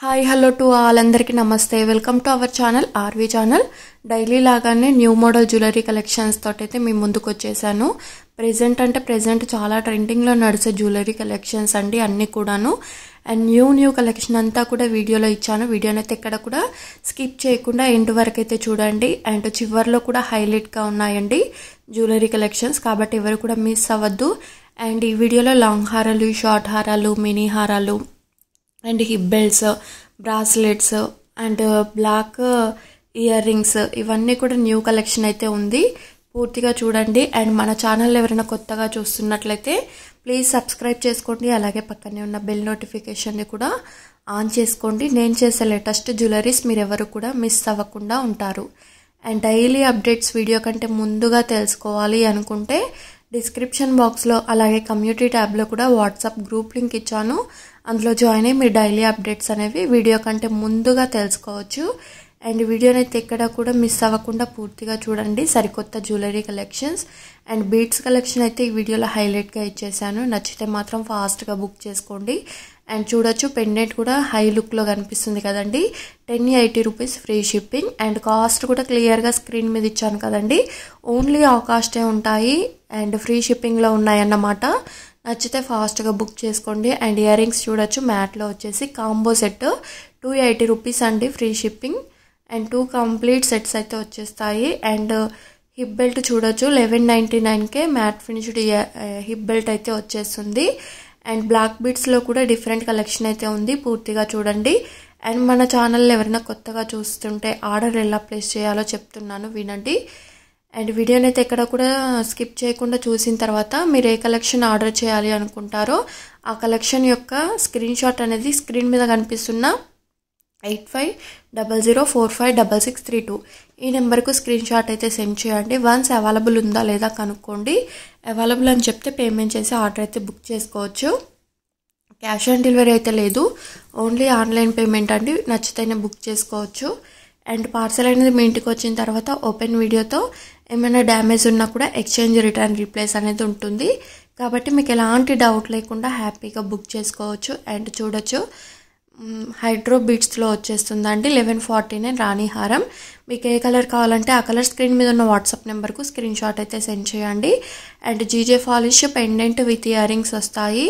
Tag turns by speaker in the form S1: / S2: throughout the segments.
S1: Hi hello to all అందరికీ నమస్తే. Welcome to our channel RV channel. Daily లాగానే new model jewellery collections తోటైతే మీ ముందుకు వచ్చేసాను. ప్రెజెంట్ చాలా ట్రెండింగ్లో నడిచే జ్యువెలరీ కలెక్షన్స్ అండి అన్నీ కూడాను. అండ్ న్యూ కలెక్షన్ అంతా కూడా వీడియోలో ఇచ్చాను. వీడియోని అయితే ఎక్కడ కూడా స్కిప్ చేయకుండా ఎండ్ వరకు అయితే చూడండి. అండ్ చివర్లో కూడా హైలైట్గా ఉన్నాయండి జ్యువెలరీ కలెక్షన్స్, కాబట్టి ఎవరు కూడా మిస్ అవ్వద్దు. అండ్ ఈ వీడియోలో లాంగ్ హారాలు, షార్ట్ హారాలు, మినీ హారాలు and hip belts, bracelets and black earrings ఇవన్నీ కూడా న్యూ కలెక్షన్ అయితే ఉంది. పూర్తిగా చూడండి. అండ్ మన ఛానల్ ఎవరైనా కొత్తగా చూస్తున్నట్లయితే ప్లీజ్ సబ్స్క్రైబ్ చేసుకోండి. అలాగే పక్కనే ఉన్న బెల్ నోటిఫికేషన్ని కూడా ఆన్ చేసుకోండి. నేను చేసే లేటెస్ట్ జ్యువెలరీస్ మీరు ఎవరు కూడా మిస్ అవ్వకుండా ఉంటారు. అండ్ డైలీ అప్డేట్స్ వీడియో కంటే ముందుగా తెలుసుకోవాలి అనుకుంటే డిస్క్రిప్షన్ బాక్స్లో అలాగే కమ్యూనిటీ ట్యాబ్లో కూడా వాట్సాప్ గ్రూప్ లింక్ ఇచ్చాను. అందులో జాయిన్ అయ్యి మీరు డైలీ అప్డేట్స్ అనేవి వీడియో కంటే ముందుగా తెలుసుకోవచ్చు. అండ్ వీడియోని అయితే ఎక్కడ కూడా మిస్ అవ్వకుండా పూర్తిగా చూడండి. సరికొత్త jewellery collections and beads collection అయితే ఈ వీడియోలో హైలైట్గా ఇచ్చేసాను. నచ్చితే మాత్రం ఫాస్ట్గా బుక్ చేసుకోండి. అండ్ చూడొచ్చు, పెండెంట్ కూడా హై లుక్లో కనిపిస్తుంది కదండి. 1080 rupees free shipping. And cost కూడా క్లియర్గా స్క్రీన్ మీద ఇచ్చాను కదండి. ఓన్లీ ఆ కాస్టే ఉంటాయి అండ్ ఫ్రీ షిప్పింగ్లో ఉన్నాయన్నమాట. నచ్చితే ఫాస్ట్గా బుక్ చేసుకోండి. అండ్ ఇయర్ రింగ్స్ చూడొచ్చు, మ్యాట్లో వచ్చేసి కాంబో సెట్ 280 రూపీస్ అండి free shipping. And 2 complete sets అయితే వచ్చేస్తాయి. అండ్ హిప్ బెల్ట్ చూడొచ్చు, 1199కే మ్యాట్ ఫినిష్డ్ హిప్ బెల్ట్ అయితే వచ్చేస్తుంది. అండ్ బ్లాక్ బీడ్స్లో కూడా డిఫరెంట్ కలెక్షన్ అయితే ఉంది. పూర్తిగా చూడండి. అండ్ మన ఛానల్లో ఎవరైనా కొత్తగా చూస్తుంటే ఆర్డర్ ఎలా ప్లేస్ చేయాలో చెప్తున్నాను, వినండి. అండ్ వీడియోని అయితే ఎక్కడ కూడా స్కిప్ చేయకుండా చూసిన తర్వాత మీరు ఏ కలెక్షన్ ఆర్డర్ చేయాలి అనుకుంటారో ఆ కలెక్షన్ యొక్క స్క్రీన్ షాట్ అనేది స్క్రీన్ మీద కనిపిస్తున్న 8500456632 ఈ నెంబర్కు స్క్రీన్ షాట్ అయితే సెండ్ చేయండి. వన్స్ అవైలబుల్ ఉందా లేదా కనుక్కోండి. అవైలబుల్ అని చెప్తే పేమెంట్ చేసి ఆర్డర్ అయితే బుక్ చేసుకోవచ్చు. క్యాష్ ఆన్ డెలివరీ అయితే లేదు, ఓన్లీ ఆన్లైన్ పేమెంట్ అండి. నచ్చితేనే బుక్ చేసుకోవచ్చు. అండ్ పార్సల్ అనేది మీ ఇంటికి వచ్చిన తర్వాత ఓపెన్ వీడియోతో ఏమైనా డ్యామేజ్ ఉన్నా కూడా ఎక్స్చేంజ్ రిటర్న్ రీప్లేస్ అనేది ఉంటుంది. కాబట్టి మీకు ఎలాంటి డౌట్ లేకుండా హ్యాపీగా బుక్ చేసుకోవచ్చు. అండ్ చూడొచ్చు, హైడ్రో బీడ్స్లో వచ్చేస్తుందండి 1149 రాణి హారం. మీకు ఏ కలర్ కావాలంటే ఆ కలర్ స్క్రీన్ మీద ఉన్న వాట్సాప్ నెంబర్కు స్క్రీన్ షాట్ అయితే సెండ్ చేయండి. And GJ polish pendant with earrings వస్తాయి.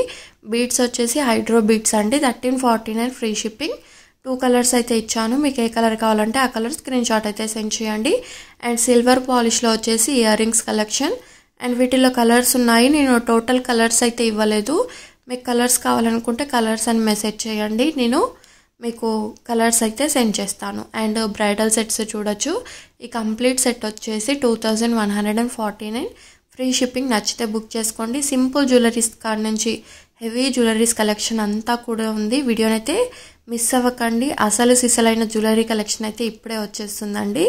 S1: బీడ్స్ వచ్చేసి హైడ్రో బీడ్స్ అండి, 1349 ఫ్రీ షిప్పింగ్. 2 కలర్స్ అయితే ఇచ్చాను. మీకు ఏ కలర్ కావాలంటే ఆ కలర్ స్క్రీన్ షాట్ అయితే సెండ్ చేయండి. అండ్ సిల్వర్ పాలిష్లో వచ్చేసి ఇయర్ రింగ్స్ కలెక్షన్. అండ్ వీటిలో కలర్స్ ఉన్నాయి. నేను టోటల్ కలర్స్ అయితే ఇవ్వలేదు. మీకు కలర్స్ కావాలనుకుంటే కలర్స్ అని మెసేజ్ చేయండి, నేను మీకు కలర్స్ అయితే సెండ్ చేస్తాను. అండ్ బ్రైడల్ సెట్స్ చూడొచ్చు, ఈ కంప్లీట్ సెట్ వచ్చేసి 2149 ఫ్రీ షిప్పింగ్. నచ్చితే బుక్ చేసుకోండి. సింపుల్ జ్యువెలరీస్ కాడ నుంచి హెవీ జ్యువెలరీస్ కలెక్షన్ అంతా కూడా ఉంది. వీడియోనైతే మిస్ అవ్వకండి. అసలు సిసలైన జ్యువెలరీ కలెక్షన్ అయితే ఇప్పుడే వచ్చేస్తుందండి.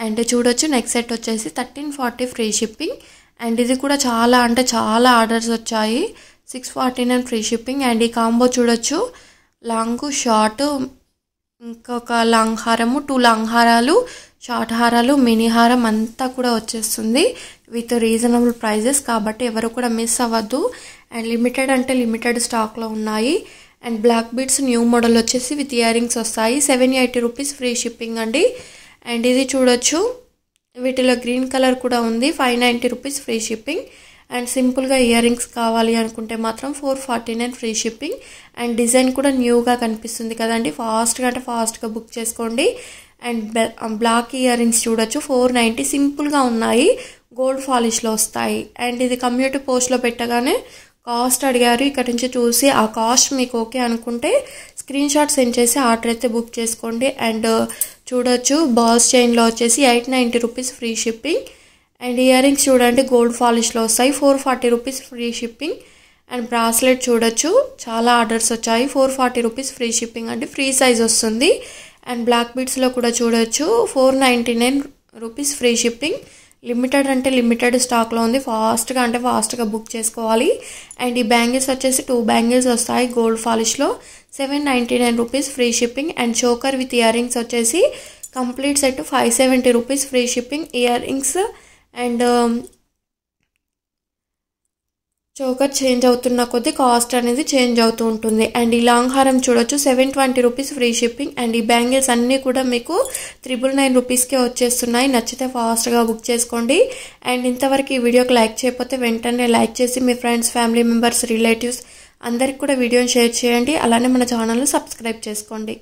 S1: అండ్ చూడొచ్చు, నెక్స్ట్ సెట్ వచ్చేసి 1340 ఫ్రీ షిప్పింగ్. అండ్ ఇది కూడా చాలా ఆర్డర్స్ వచ్చాయి. 649 ఫ్రీ షిప్పింగ్. అండ్ ఈ కాంబో చూడొచ్చు, లాంగ్ షార్ట్ ఇంకొక లాంగ్ హారము, 2 లాంగ్ హారాలు, షార్ట్ హారాలు, మినీ హారం అంతా కూడా వచ్చేస్తుంది విత్ రీజనబుల్ ప్రైజెస్. కాబట్టి ఎవరు కూడా మిస్ అవ్వద్దు. అండ్ లిమిటెడ్ అంటే లిమిటెడ్ స్టాక్లో ఉన్నాయి. And black beads new model వచ్చేసి విత్ ఇయర్ రింగ్స్ వస్తాయి. 780 రూపీస్ ఫ్రీ షిప్పింగ్ అండి. అండ్ ఇది చూడొచ్చు, వీటిలో గ్రీన్ కలర్ కూడా ఉంది, 590 రూపీస్ ఫ్రీ షిప్పింగ్. అండ్ సింపుల్గా ఇయర్ రింగ్స్ కావాలి అనుకుంటే మాత్రం 449 ఫ్రీ షిప్పింగ్. అండ్ డిజైన్ కూడా న్యూగా కనిపిస్తుంది కదండి. ఫాస్ట్గా బుక్ చేసుకోండి. అండ్ బ్లాక్ ఇయర్ రింగ్స్ చూడొచ్చు, 490 సింపుల్గా ఉన్నాయి, గోల్డ్ పాలిష్లో వస్తాయి. అండ్ ఇది కమ్యూనిటీ పోస్ట్లో పెట్టగానే కాస్ట్ అడిగారు. ఇక్కడ నుంచి చూసి ఆ కాస్ట్ మీకు ఓకే అనుకుంటే స్క్రీన్ షాట్ సెండ్ చేసి ఆర్డర్ అయితే బుక్ చేసుకోండి. అండ్ చూడొచ్చు, బాల్స్ చైన్లో వచ్చేసి 890 rupees free shipping. And ear rings చూడండి, గోల్డ్ పాలిష్లో వస్తాయి, 440 rupees free shipping. And bracelet చూడొచ్చు, చాలా ఆర్డర్స్ వచ్చాయి, 440 రూపీస్ ఫ్రీ షిప్పింగ్ అండి, ఫ్రీ సైజ్ వస్తుంది. అండ్ బ్లాక్ బీడ్స్లో కూడా చూడొచ్చు, 499 రూపీస్ ఫ్రీ షిప్పింగ్. లిమిటెడ్ అంటే లిమిటెడ్ స్టాక్లో ఉంది. ఫాస్ట్గా బుక్ చేసుకోవాలి. అండ్ ఈ బ్యాంగిల్స్ వచ్చేసి 2 బ్యాంగిల్స్ వస్తాయి గోల్డ్ పాలిష్లో, 799 rupees free shipping. And choker with earrings వచ్చేసి complete set 570 rupees free shipping. Earrings and choker change అవుతున్న కొద్దీ కాస్ట్ అనేది చేంజ్ అవుతూ ఉంటుంది. అండ్ ఈ లాంగ్ హారం చూడొచ్చు 720 రూపీస్ ఫ్రీ షిప్పింగ్. అండ్ ఈ బ్యాంగిల్స్ అన్నీ కూడా మీకు 999 రూపీస్కే వచ్చేస్తున్నాయి. నచ్చితే ఫాస్ట్గా బుక్ చేసుకోండి. అండ్ ఇంతవరకు ఈ వీడియోకి లైక్ చేయకపోతే వెంటనే లైక్ చేసి మీ ఫ్రెండ్స్, ఫ్యామిలీ మెంబర్స్, రిలేటివ్స్ అందరికి కూడా వీడియోని షేర్ చేయండి. అలానే మన ఛానల్ని సబ్స్క్రైబ్ చేసుకోండి.